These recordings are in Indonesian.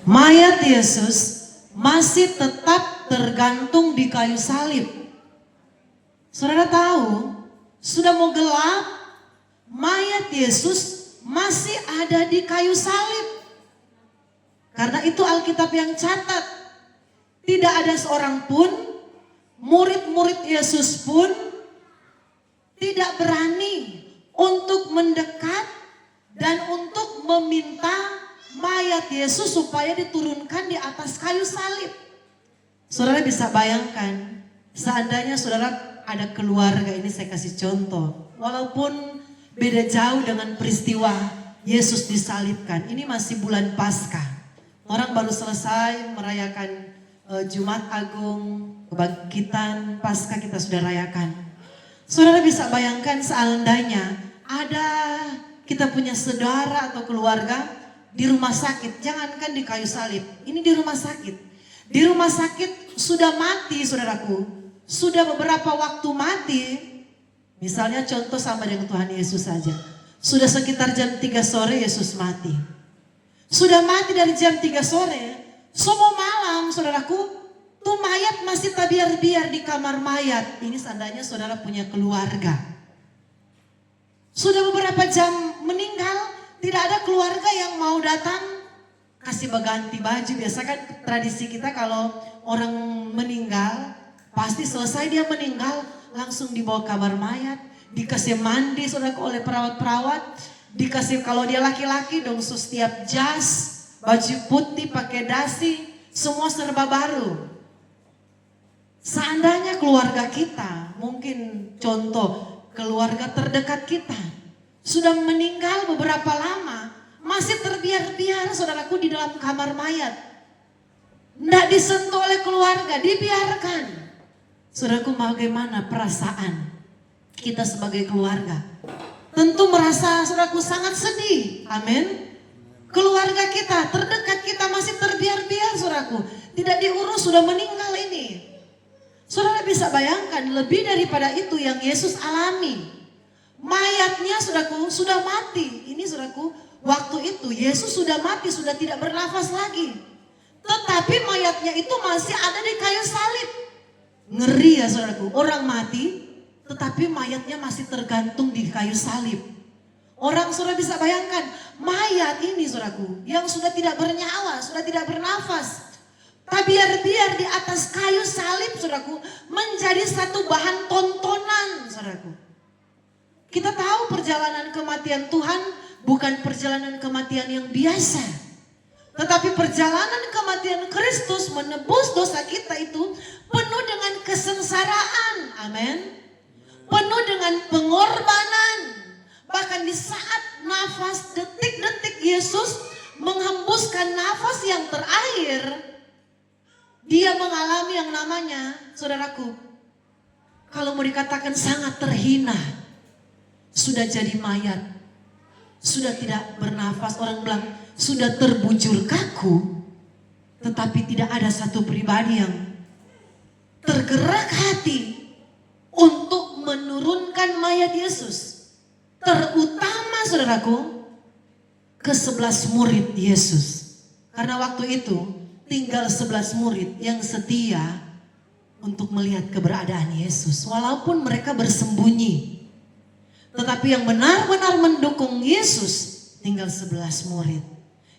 mayat Yesus masih tetap tergantung di kayu salib. Saudara tahu, sudah mau gelap, mayat Yesus masih ada di kayu salib. Karena itu Alkitab yang catat, tidak ada seorang pun, murid-murid Yesus pun tidak berani untuk mendekat dan untuk meminta mayat Yesus supaya diturunkan di atas kayu salib. Saudara bisa bayangkan, seandainya saudara ada keluarga, ini saya kasih contoh. Walaupun beda jauh dengan peristiwa Yesus disalibkan, ini masih bulan Paskah. Orang baru selesai merayakan Jumat Agung, kebangkitan, Paskah kita sudah rayakan. Saudara bisa bayangkan seandainya ada kita punya saudara atau keluarga di rumah sakit, jangankan di kayu salib, ini di rumah sakit. Di rumah sakit sudah mati saudaraku, sudah beberapa waktu mati. Misalnya contoh sama dengan Tuhan Yesus saja. Sudah sekitar jam 3 sore Yesus mati. Sudah mati dari jam 3 sore, semua malam saudaraku, tuh mayat masih tabiar-biar di kamar mayat. Ini seandainya saudara punya keluarga. Sudah beberapa jam meninggal, tidak ada keluarga yang mau datang kasih berganti baju. Biasa kan tradisi kita kalau orang meninggal, pasti selesai dia meninggal langsung dibawa kamar mayat, dikasih mandi saudaraku oleh perawat-perawat, dikasih kalau dia laki-laki dong setiap jas, baju putih pakai dasi, semua serba baru. Seandainya keluarga kita, mungkin contoh keluarga terdekat kita sudah meninggal beberapa lama, masih terbiar-biar saudaraku di dalam kamar mayat, tidak disentuh oleh keluarga, dibiarkan. Saudaraku, bagaimana perasaan kita sebagai keluarga? Tentu merasa saudaraku sangat sedih. Amin. Keluarga kita, terdekat kita masih terbiar-biar saudaraku, tidak diurus, sudah meninggal ini. Saudara bisa bayangkan lebih daripada itu yang Yesus alami. Mayatnya saudaraku sudah mati. Ini saudaraku, waktu itu Yesus sudah mati, sudah tidak bernafas lagi. Tetapi mayatnya itu masih ada di kayu salib. Ngeri ya saudaraku, orang mati tetapi mayatnya masih tergantung di kayu salib. Orang saudara bisa bayangkan, mayat ini saudaraku yang sudah tidak bernyawa, sudah tidak bernafas, tabiar-biar di atas kayu salib saudaraku, menjadi satu bahan tontonan saudaraku. Kita tahu perjalanan kematian Tuhan bukan perjalanan kematian yang biasa, tetapi perjalanan kematian Kristus menebus dosa kita itu penuh dengan kesengsaraan. Amin. Penuh dengan pengorbanan. Bahkan di saat nafas detik-detik Yesus menghembuskan nafas yang terakhir, dia mengalami yang namanya, saudaraku, kalau mau dikatakan sangat terhina. Sudah jadi mayat, sudah tidak bernafas, orang bilang sudah terbujur kaku, tetapi tidak ada satu pribadi yang tergerak hati untuk menurunkan mayat Yesus. Terutama saudaraku, ke-11 murid Yesus. Karena waktu itu tinggal 11 murid yang setia untuk melihat keberadaan Yesus. Walaupun mereka bersembunyi, tetapi yang benar-benar mendukung Yesus tinggal 11 murid.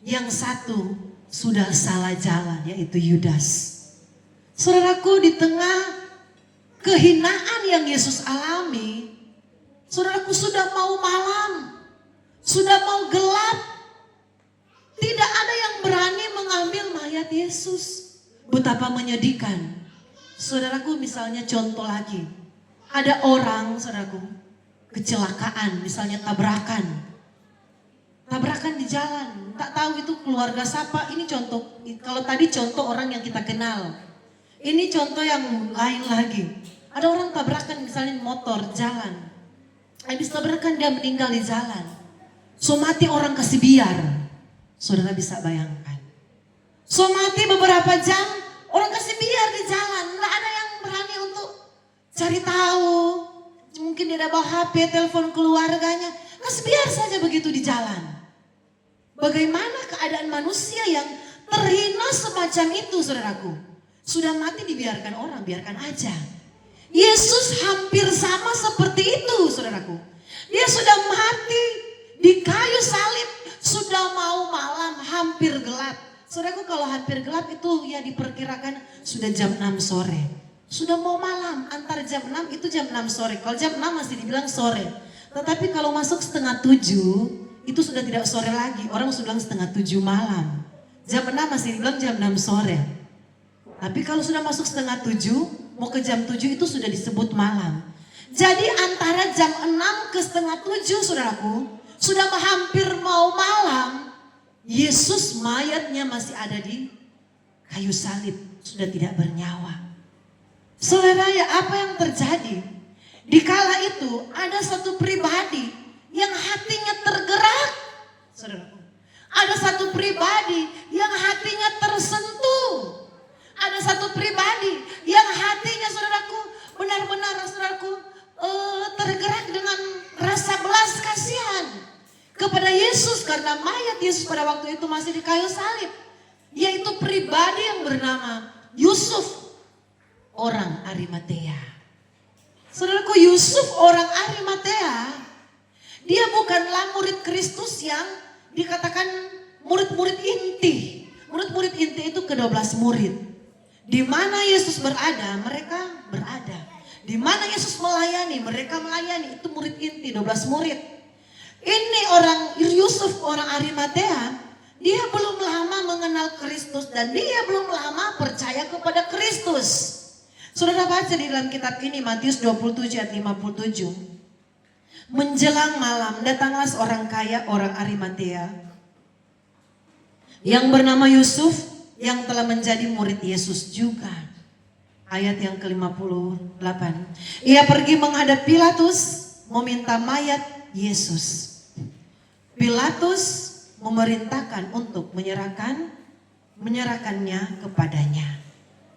Yang satu sudah salah jalan, yaitu Yudas. Saudaraku, di tengah kehinaan yang Yesus alami, saudaraku, sudah mau malam, sudah mau gelap, tidak ada yang berani mengambil mayat Yesus. Betapa menyedihkan. Saudaraku, misalnya contoh lagi, ada orang saudaraku kecelakaan, misalnya tabrakan di jalan, tak tahu itu keluarga siapa. Ini contoh, kalau tadi contoh orang yang kita kenal, ini contoh yang lain lagi. Ada orang tabrakan misalnya motor jalan, habis tabrakan dia meninggal di jalan, so mati orang kasih biar. Saudara bisa bayangkan, so mati beberapa jam orang kasih biar di jalan, nggak ada yang berani untuk cari tahu. Mungkin dia ada bawa HP, telepon keluarganya, kasih biar saja begitu di jalan. Bagaimana keadaan manusia yang terhina semacam itu saudaraku. Sudah mati dibiarkan orang, biarkan aja. Yesus hampir sama seperti itu saudaraku. Dia sudah mati di kayu salib, sudah mau malam, hampir gelap. Saudaraku, kalau hampir gelap itu ya diperkirakan sudah jam 6 sore. Sudah mau malam, antara jam 6 itu jam 6 sore. Kalau jam 6 masih dibilang sore. Tetapi kalau masuk setengah 7 itu sudah tidak sore lagi. Orang sudah bilang setengah 7 malam. Jam 6 masih dibilang jam 6 sore. Tapi kalau sudah masuk setengah 7 mau ke jam 7 itu sudah disebut malam. Jadi antara jam 6 ke setengah 7 saudaraku, sudah hampir mau malam, Yesus mayatnya masih ada di kayu salib, sudah tidak bernyawa. Saudara, ya apa yang terjadi? Di kala itu ada satu pribadi yang hatinya tergerak. Saudaraku, ada satu pribadi yang hatinya tersentuh. Ada satu pribadi yang hatinya saudaraku benar-benar saudaraku tergerak dengan rasa belas kasihan kepada Yesus karena mayat Yesus pada waktu itu masih di kayu salib. Yaitu pribadi yang bernama Yusuf, orang Arimatea. Saudaraku, Yusuf orang Arimatea, dia bukanlah murid Kristus yang dikatakan murid-murid inti. Murid-murid inti itu ke-12 murid. Di mana Yesus berada, mereka berada. Di mana Yesus melayani, mereka melayani. Itu murid inti, 12 murid. Ini orang Yusuf, orang Arimatea, dia belum lama mengenal Kristus dan dia belum lama percaya kepada Kristus. Saudara baca di dalam kitab ini Matius 27 ayat 57. Menjelang malam datanglah seorang kaya, orang Arimatea, yang bernama Yusuf, yang telah menjadi murid Yesus juga. Ayat yang ke-58. Ia pergi menghadap Pilatus meminta mayat Yesus. Pilatus memerintahkan untuk menyerahkannya kepadanya.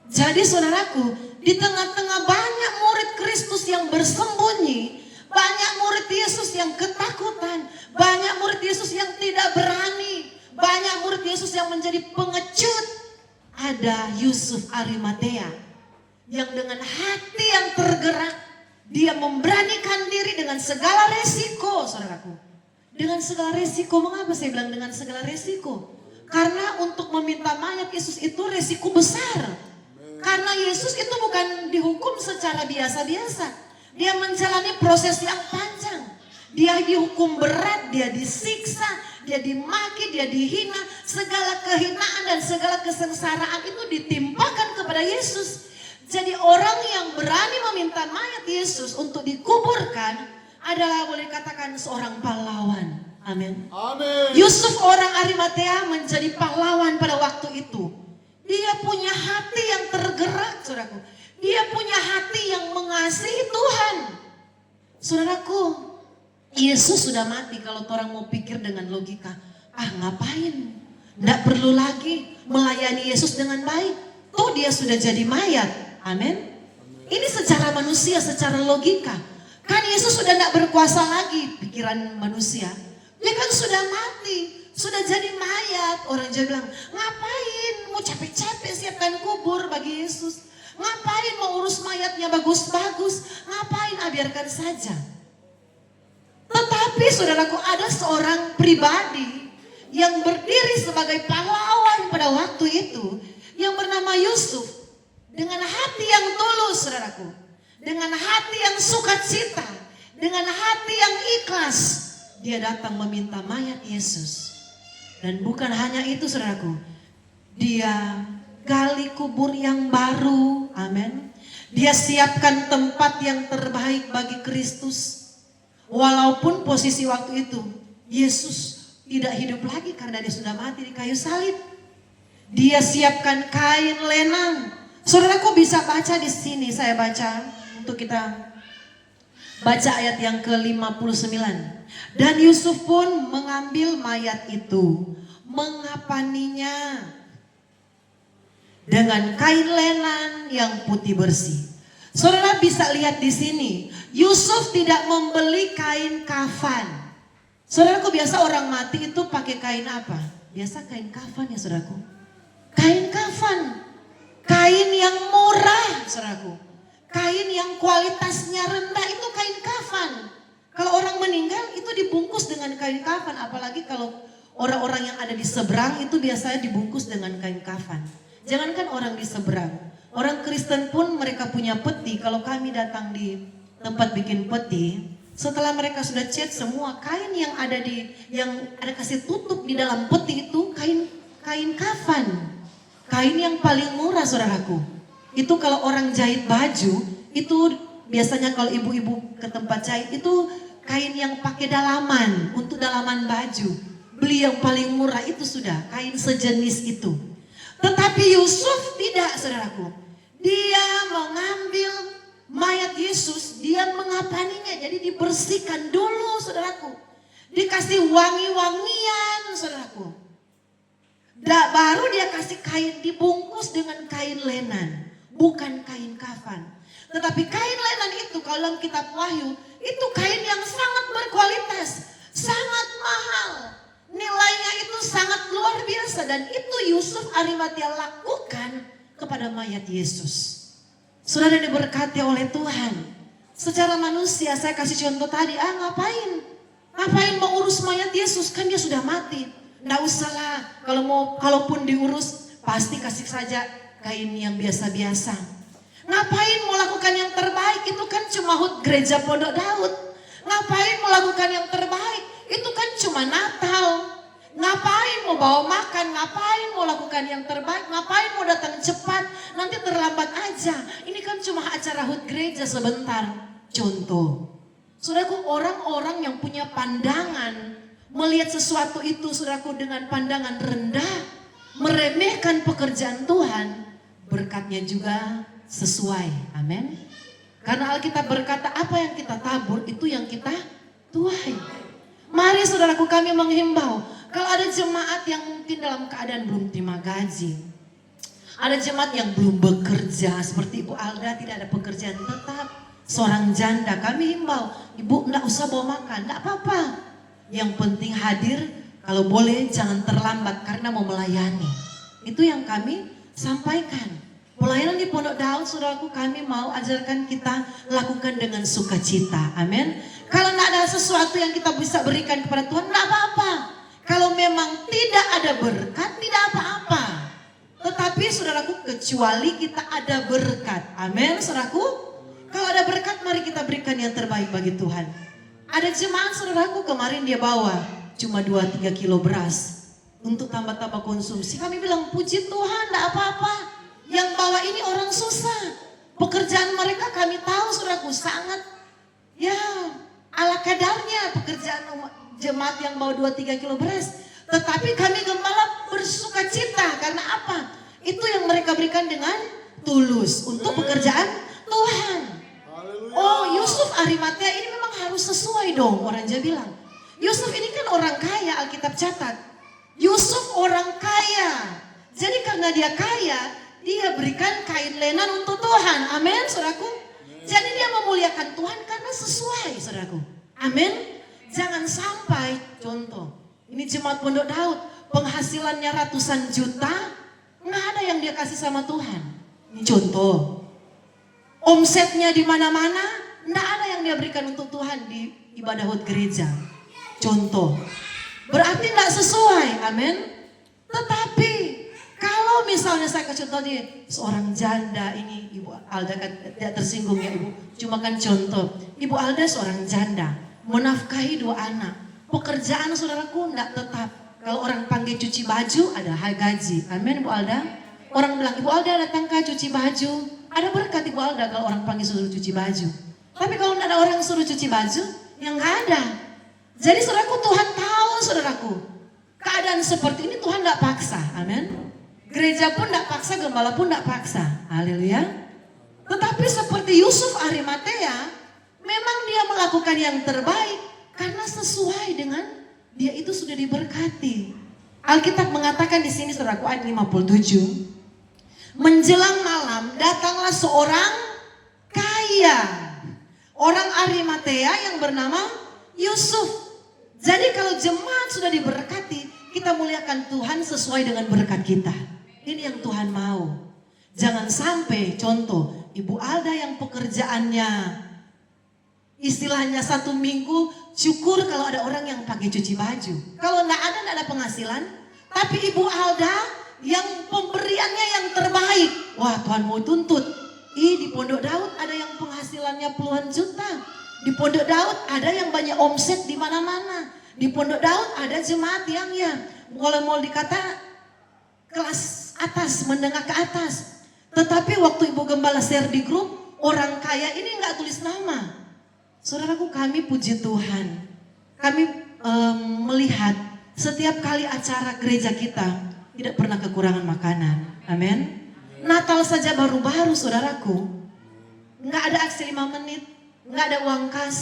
Jadi saudaraku, di tengah-tengah banyak murid Kristus yang bersembunyi, banyak murid Yesus yang ketakutan, banyak murid Yesus yang tidak berani, banyak murid Yesus yang menjadi pengecut. Ada Yusuf Arimatea yang dengan hati yang tergerak, dia memberanikan diri dengan segala resiko, saudaraku. Dengan segala resiko. Mengapa saya bilang dengan segala resiko? Karena untuk meminta mayat Yesus itu resiko besar. Karena Yesus itu bukan dihukum secara biasa-biasa. Dia menjalani proses yang panjang. Dia dihukum berat, dia disiksa, dia dimaki, dia dihina. Segala kehinaan dan segala kesengsaraan itu ditimpakan kepada Yesus. Jadi orang yang berani meminta mayat Yesus untuk dikuburkan adalah boleh dikatakan seorang pahlawan. Amin. Amin. Yusuf orang Arimatea menjadi pahlawan pada waktu itu. Dia punya hati yang tergerak, saudaraku. Dia punya hati yang mengasihi Tuhan. Saudaraku, Yesus sudah mati. Kalau orang mau pikir dengan logika, ngapain? Nggak perlu lagi melayani Yesus dengan baik. Tuh dia sudah jadi mayat. Amin. Ini secara manusia, secara logika. Kan Yesus sudah tidak berkuasa lagi, pikiran manusia. Dia kan sudah mati, sudah jadi mayat. Orang jadi bilang, ngapain mau capek-capek siapkan kubur bagi Yesus? Ngapain mau urus mayatnya bagus-bagus? Ngapain, biarkan saja. Tetapi saudaraku, ada seorang pribadi yang berdiri sebagai pahlawan pada waktu itu, yang bernama Yusuf. Dengan hati yang tulus, saudaraku. Dengan hati yang sukacita, dengan hati yang ikhlas, dia datang meminta mayat Yesus. Dan bukan hanya itu, saudaraku, dia gali kubur yang baru, amin. Dia siapkan tempat yang terbaik bagi Kristus. Walaupun posisi waktu itu Yesus tidak hidup lagi karena dia sudah mati di kayu salib. Dia siapkan kain lenang. Saudaraku bisa baca di sini, saya baca untuk kita baca ayat yang ke-59. Dan Yusuf pun mengambil mayat itu, mengapaninya dengan kain lenan yang putih bersih. Saudara bisa lihat di sini, Yusuf tidak membeli kain kafan. Saudaraku, biasa orang mati itu pakai kain apa? Biasa kain kafan ya saudaraku. kafan. Kain yang murah, saudaraku. Kain yang kualitasnya rendah itu kain kafan. Kalau orang meninggal itu dibungkus dengan kain kafan. Apalagi kalau orang-orang yang ada di seberang itu biasanya dibungkus dengan kain kafan. Jangankan orang di seberang. Orang Kristen pun mereka punya peti. Kalau kami datang di tempat bikin peti, setelah mereka sudah cat semua kain yang ada kasih tutup di dalam peti itu kain kafan. Kain yang paling murah, saudaraku. Itu kalau orang jahit baju, itu biasanya kalau ibu-ibu ke tempat jahit itu kain yang pakai dalaman, untuk dalaman baju. Beli yang paling murah itu sudah, kain sejenis itu. Tetapi Yusuf tidak, saudaraku. Dia mengambil mayat Yesus, dia mengapaninya, jadi dibersihkan dulu, saudaraku. Dikasih wangi-wangian, saudaraku. Baru dia kasih kain, dibungkus dengan kain lenan, bukan kain kafan. Tetapi kain lenan itu kalau dalam kitab Wahyu, itu kain yang sangat berkualitas, sangat mahal. Nilainya itu sangat luar biasa dan itu Yusuf Arimatea lakukan kepada mayat Yesus. Saudara diberkati oleh Tuhan. Secara manusia saya kasih contoh tadi, ngapain mau urus mayat Yesus, kan dia sudah mati. Nggak usahlah, kalaupun diurus pasti kasih saja kain yang biasa-biasa. Ngapain mau lakukan yang terbaik, itu kan cuma HUT Gereja Pondok Daud. Ngapain mau lakukan yang terbaik, itu kan cuma Natal. Ngapain mau bawa makan, ngapain mau lakukan yang terbaik, ngapain mau datang cepat, nanti terlambat aja. Ini kan cuma acara HUT gereja sebentar. Contoh, saudaraku, orang-orang yang punya pandangan melihat sesuatu itu, saudaraku, dengan pandangan rendah, meremehkan pekerjaan Tuhan, berkatnya juga sesuai. Amin. Karena Alkitab berkata apa yang kita tabur itu yang kita tuai. Mari saudaraku, kami menghimbau, kalau ada jemaat yang mungkin dalam keadaan belum terima gaji, ada jemaat yang belum bekerja, seperti Ibu Alda tidak ada pekerjaan tetap, seorang janda, kami himbau, Ibu enggak usah bawa makan, enggak apa-apa. Yang penting hadir, kalau boleh jangan terlambat karena mau melayani. Itu yang kami sampaikan. Pelayanan di Pondok Daud, saudaraku, kami mau ajarkan kita lakukan dengan sukacita. Amin. Kalau tidak ada sesuatu yang kita bisa berikan kepada Tuhan, tidak apa-apa. Kalau memang tidak ada berkat, tidak apa-apa. Tetapi saudaraku, kecuali kita ada berkat. Amin, saudaraku. Kalau ada berkat, mari kita berikan yang terbaik bagi Tuhan. Ada jemaat saudaraku kemarin dia bawa cuma 2-3 kilo beras untuk tambah-tambah konsumsi. Kami bilang puji Tuhan, tidak apa-apa. Yang bawa ini orang susah. Pekerjaan mereka kami tahu saudaraku sangat ala kadarnya pekerjaan jemaat yang bawa 2-3 kilo beras. Tetapi kami gembala bersuka cita karena apa? Itu yang mereka berikan dengan tulus untuk pekerjaan Tuhan. Oh, Yusuf Arimatea ini memang harus sesuai dong, orang Jawa bilang. Yusuf ini kan orang kaya, Alkitab catat. Yusuf orang kaya. Jadi karena dia kaya, dia berikan kain lenan untuk Tuhan. Amin, saudaraku. Jadi dia memuliakan Tuhan karena sesuai, saudaraku. Amin. Jangan sampai, contoh, ini jemaat Pondok Daud, penghasilannya ratusan juta, nggak ada yang dia kasih sama Tuhan. Ini contoh. Omsetnya di mana-mana, nggak ada yang dia berikan untuk Tuhan di ibadah HUT gereja. Contoh, berarti nggak sesuai, amin. Tetapi kalau misalnya saya kasih contoh seorang janda, ini Ibu Alda kan tidak tersinggung ya Ibu, cuma kan contoh, Ibu Alda seorang janda, menafkahi 2 anak, pekerjaan saudaraku nggak tetap. Kalau orang panggil cuci baju ada gaji, amin Ibu Alda. Orang bilang Ibu Alda datangkah cuci baju? Ada berkat Ibu Alda kalau orang panggil suruh cuci baju. Tapi kalau tidak ada orang suruh cuci baju, yang nggak ada. Jadi saudaraku, Tuhan tahu saudaraku. Keadaan seperti ini Tuhan tidak paksa, amin. Gereja pun tidak paksa, gembala pun tidak paksa, haleluya. Tetapi seperti Yusuf Arimatea, memang dia melakukan yang terbaik karena sesuai dengan dia itu sudah diberkati. Alkitab mengatakan di sini saudaraku ayat 57. Menjelang malam datanglah seorang kaya, orang Arimatea yang bernama Yusuf. Jadi kalau jemaat sudah diberkati, kita muliakan Tuhan sesuai dengan berkat kita. Ini yang Tuhan mau. Jangan sampai contoh Ibu Alda yang pekerjaannya istilahnya 1 minggu, syukur kalau ada orang yang pakai cuci baju. Kalau enggak ada penghasilan. Tapi Ibu Alda yang pemberiannya yang terbaik. Wah, Tuhan mau tuntut. Di Pondok Daud ada yang penghasilannya puluhan juta. Di Pondok Daud ada yang banyak omset di mana-mana. Di Pondok Daud ada jemaat yang kalau mau dikata kelas atas, menengah ke atas. Tetapi waktu Ibu Gembala share di grup, orang kaya ini nggak tulis nama. Saudaraku, kami puji Tuhan. Kami melihat setiap kali acara gereja kita tidak pernah kekurangan makanan. Amin. Natal saja baru-baru saudaraku. Nggak ada aksi 5 menit. Nggak ada uang kas.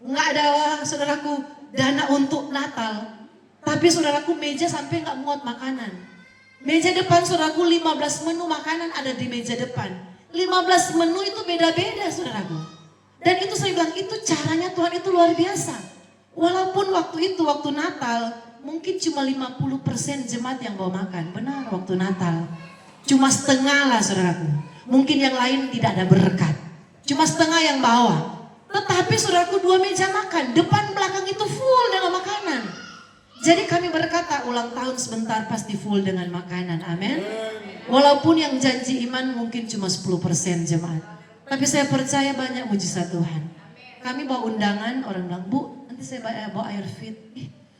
Nggak ada saudaraku dana untuk Natal. Tapi saudaraku meja sampai nggak muat makanan. Meja depan saudaraku 15 menu makanan ada di meja depan. 15 menu itu beda-beda saudaraku. Dan itu saya bilang itu caranya Tuhan itu luar biasa. Walaupun waktu itu waktu Natal mungkin cuma 50% jemaat yang bawa makan. Benar, waktu Natal. Cuma setengah lah saudaraku. Mungkin yang lain tidak ada berkat. Cuma setengah yang bawa. Tetapi saudaraku 2 meja makan. Depan belakang itu full dengan makanan. Jadi kami berkata ulang tahun sebentar pasti full dengan makanan. Amin. Walaupun yang janji iman mungkin cuma 10% jemaat. Tapi saya percaya banyak mujizat Tuhan. Kami bawa undangan, orang bilang, Bu nanti saya bawa air fit.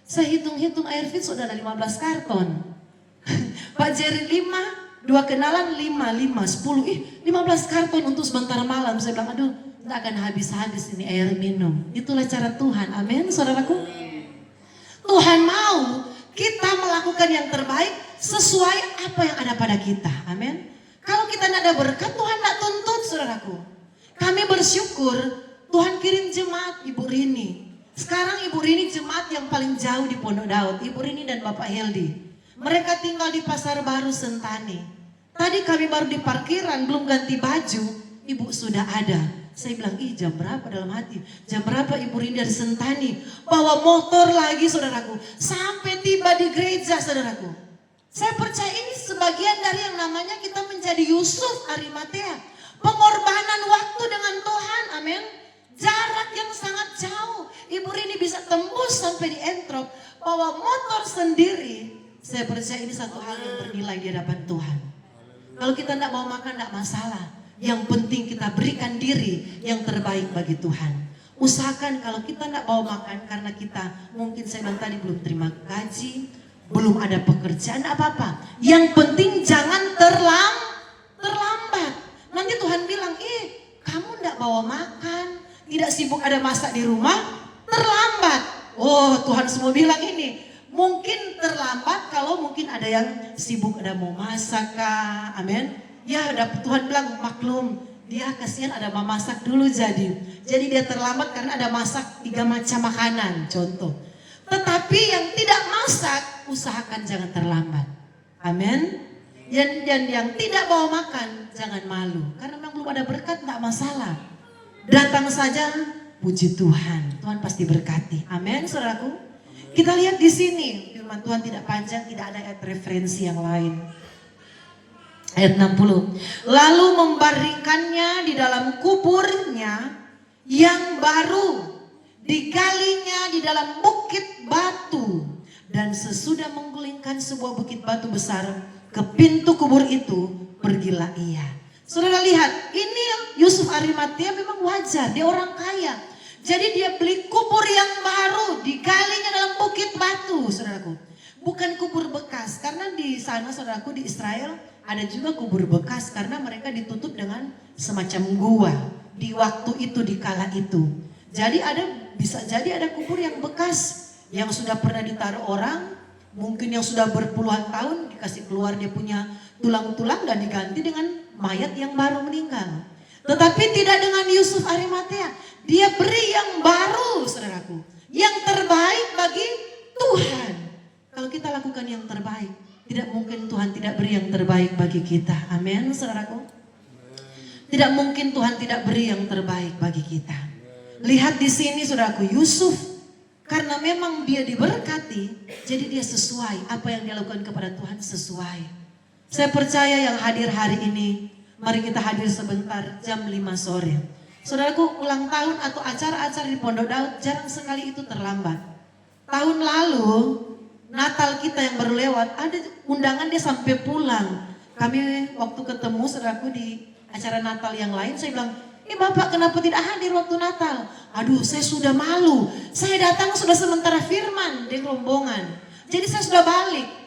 Saya hitung-hitung air fit sudah ada 15 karton. Pak Jerry 5, 2 kenalan 5, 10. 15 karton untuk sebentar malam. Saya bilang, aduh tidak akan habis-habis ini air minum. Itulah cara Tuhan, amin saudaraku. Tuhan mau kita melakukan yang terbaik sesuai apa yang ada pada kita, amin. Kalau kita tidak ada berkat, Tuhan tidak tuntut saudaraku. Kami bersyukur Tuhan kirim jemaat Ibu Rini. Sekarang Ibu Rini jemaat yang paling jauh di Pondok Daud. Ibu Rini dan Bapak Heldi. Mereka tinggal di Pasar Baru Sentani. Tadi kami baru di parkiran, belum ganti baju. Ibu sudah ada. Saya bilang, jam berapa dalam hati? Jam berapa Ibu Rini dari Sentani? Bawa motor lagi saudaraku. Sampai tiba di gereja saudaraku. Saya percaya ini sebagian dari yang namanya kita menjadi Yusuf Arimatea. Pengorbanan waktu dengan Tuhan, amin. Jarak yang sangat jauh. Ibu Rini bisa tembus sampai di Entrop. Bawa motor sendiri. Saya percaya ini satu hal yang bernilai di hadapan Tuhan. Kalau kita tidak mau makan tidak masalah. Yang penting kita berikan diri yang terbaik bagi Tuhan. Usahakan kalau kita tidak mau makan karena kita mungkin saya bilang tadi belum terima gaji, belum ada pekerjaan, apa-apa. Yang penting jangan terlambat. Nanti Tuhan bilang, kamu tidak bawa makan, tidak sibuk ada masak di rumah, terlambat. Oh, Tuhan semua bilang ini. Mungkin terlambat kalau mungkin ada yang sibuk ada mau masak kah, amin. Ya, Tuhan bilang maklum, dia kasihan ada mau masak dulu jadi dia terlambat karena ada masak 3 macam makanan, contoh. Tetapi yang tidak masak, usahakan jangan terlambat. Amin. Dan yang tidak bawa makan, jangan malu. Karena memang belum ada berkat, tidak masalah. Datang saja, puji Tuhan. Tuhan pasti berkati. Amin, saudaraku. Kita lihat di sini, firman Tuhan tidak panjang, tidak ada ayat referensi yang lain. Ayat 60. Lalu membaringkannya di dalam kuburnya yang baru, digalinya di dalam bukit batu, dan sesudah menggulingkan sebuah bukit batu besar ke pintu kubur itu, pergilah ia. Saudara lihat, ini Yusuf Arimatea memang wajar, dia orang kaya. Jadi dia beli kubur yang baru, digalinya dalam bukit batu, saudaraku. Bukan kubur bekas, karena di sana saudaraku di Israel ada juga kubur bekas karena mereka ditutup dengan semacam gua di waktu itu, di kala itu. Jadi bisa jadi ada kubur yang bekas yang sudah pernah ditaruh orang, mungkin yang sudah berpuluhan tahun dikasih keluar dia punya tulang-tulang dan diganti dengan mayat yang baru meninggal. Tetapi tidak dengan Yusuf Arimatea, dia beri yang baru saudaraku, yang terbaik bagi Tuhan. Kalau kita lakukan yang terbaik, tidak mungkin Tuhan tidak beri yang terbaik bagi kita. Amin saudaraku. Tidak mungkin Tuhan tidak beri yang terbaik bagi kita. Lihat di sini saudaraku, Yusuf karena memang dia diberkati, jadi dia sesuai apa yang dia lakukan kepada Tuhan sesuai. Saya percaya yang hadir hari ini, mari kita hadir sebentar jam 5 sore. Saudaraku, ulang tahun atau acara-acara di Pondok Daud jarang sekali itu terlambat. Tahun lalu, Natal kita yang baru lewat, ada undangan dia sampai pulang. Kami waktu ketemu saudaraku di acara Natal yang lain, saya bilang, Bapak kenapa tidak hadir waktu Natal? Aduh, saya sudah malu. Saya datang sudah sementara firman di rombongan. Jadi saya sudah balik.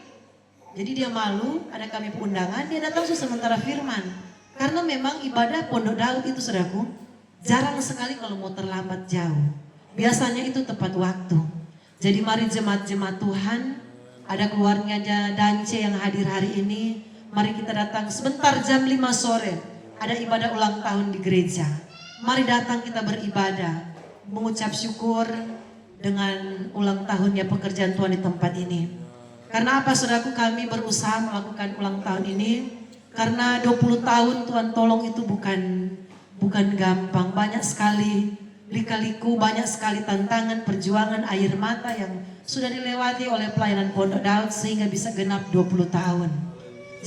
Jadi dia malu, ada kami undangan, dia datang sudah sementara firman. Karena memang ibadah Pondok Daud itu saudaraku, jarang sekali kalau mau terlambat jauh. Biasanya itu tepat waktu. Jadi mari jemaat-jemaat Tuhan, ada keluarga Dance yang hadir hari ini. Mari kita datang sebentar jam 5 sore. Ada ibadah ulang tahun di gereja. Mari datang kita beribadah, mengucap syukur dengan ulang tahunnya pekerjaan Tuhan di tempat ini. Karena apa saudaraku, kami berusaha melakukan ulang tahun ini. Karena 20 tahun Tuhan tolong itu bukan gampang. Banyak sekali lika-liku, banyak sekali tantangan, perjuangan, air mata yang sudah dilewati oleh pelayanan Pondok Daud sehingga bisa genap 20 tahun.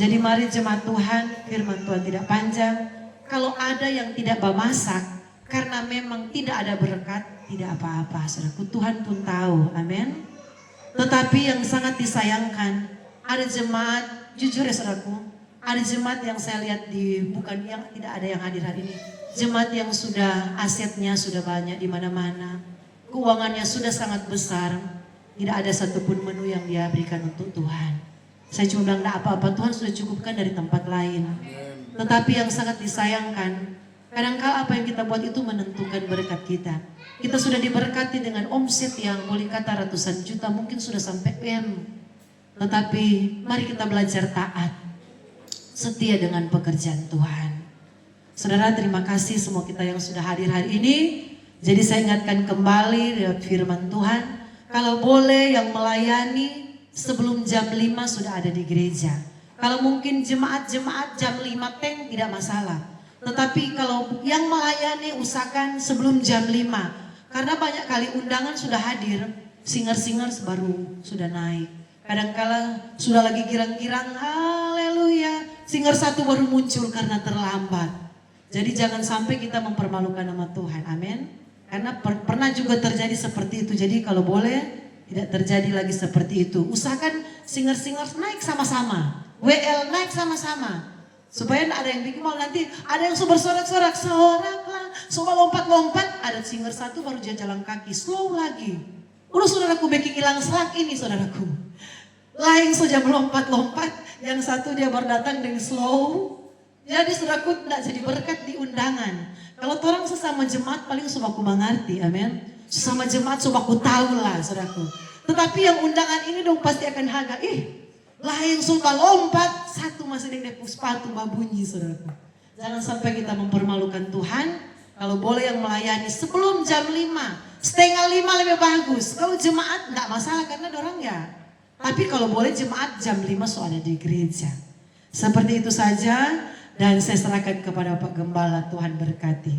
Jadi mari jemaat Tuhan, firman Tuhan tidak panjang. Kalau ada yang tidak bermasak, karena memang tidak ada berkat, tidak apa-apa. Saudaraku, Tuhan pun tahu, amin. Tetapi yang sangat disayangkan, ada jemaat, jujur ya saudaraku, ada jemaat yang saya lihat bukan yang tidak ada yang hadir hari ini. Jemaat yang sudah asetnya sudah banyak di mana-mana, keuangannya sudah sangat besar, tidak ada satupun menu yang dia berikan untuk Tuhan. Saya cuma bilang tidak apa-apa, Tuhan sudah cukupkan dari tempat lain. Tetapi yang sangat disayangkan, kadangkala apa yang kita buat itu menentukan berkat kita. Kita sudah diberkati dengan omset yang boleh kata ratusan juta, mungkin sudah sampai M. Tetapi mari kita belajar taat, setia dengan pekerjaan Tuhan. Saudara, terima kasih semua kita yang sudah hadir hari ini. Jadi saya ingatkan kembali lewat firman Tuhan, kalau boleh yang melayani sebelum jam 5 sudah ada di gereja. Kalau mungkin jemaat-jemaat jam 5 teng tidak masalah. Tetapi kalau yang melayani usahakan sebelum jam 5. Karena banyak kali undangan sudah hadir, singer-singer baru sudah naik. Kadangkala sudah lagi girang-girang, haleluya, singer satu baru muncul karena terlambat. Jadi jangan sampai kita mempermalukan nama Tuhan, amin. Karena pernah juga terjadi seperti itu. Jadi kalau boleh tidak terjadi lagi seperti itu. Usahakan singer-singer naik sama-sama. WL naik sama-sama. Supaya tidak ada yang bikin mau nanti ada yang bersorak-sorak. Soraklah. Semua lompat-lompat. Ada singer satu baru dia jalan kaki. Slow lagi. Udah saudaraku backing hilang selak ini saudaraku. Lain saja melompat-lompat. Yang satu dia baru datang dengan slow. Jadi saudaraku tidak jadi berkat di undangan. Kalau orang sesama jemaat paling semua aku mengerti. Amin. Sesama jemaat coba aku tahu lah saudaraku. Tetapi yang undangan ini dong pasti akan harga. Lain sudah lompat. Satu masih dengan sepatu bunyi saudaraku. Jangan sampai kita mempermalukan Tuhan. Kalau boleh yang melayani sebelum jam 5. Setengah 5 lebih bagus. Kalau jemaat enggak masalah karena dorang ya. Tapi kalau boleh jemaat jam 5 so ada di gereja. Seperti itu saja. Dan saya serahkan kepada Pak Gembala, Tuhan berkati.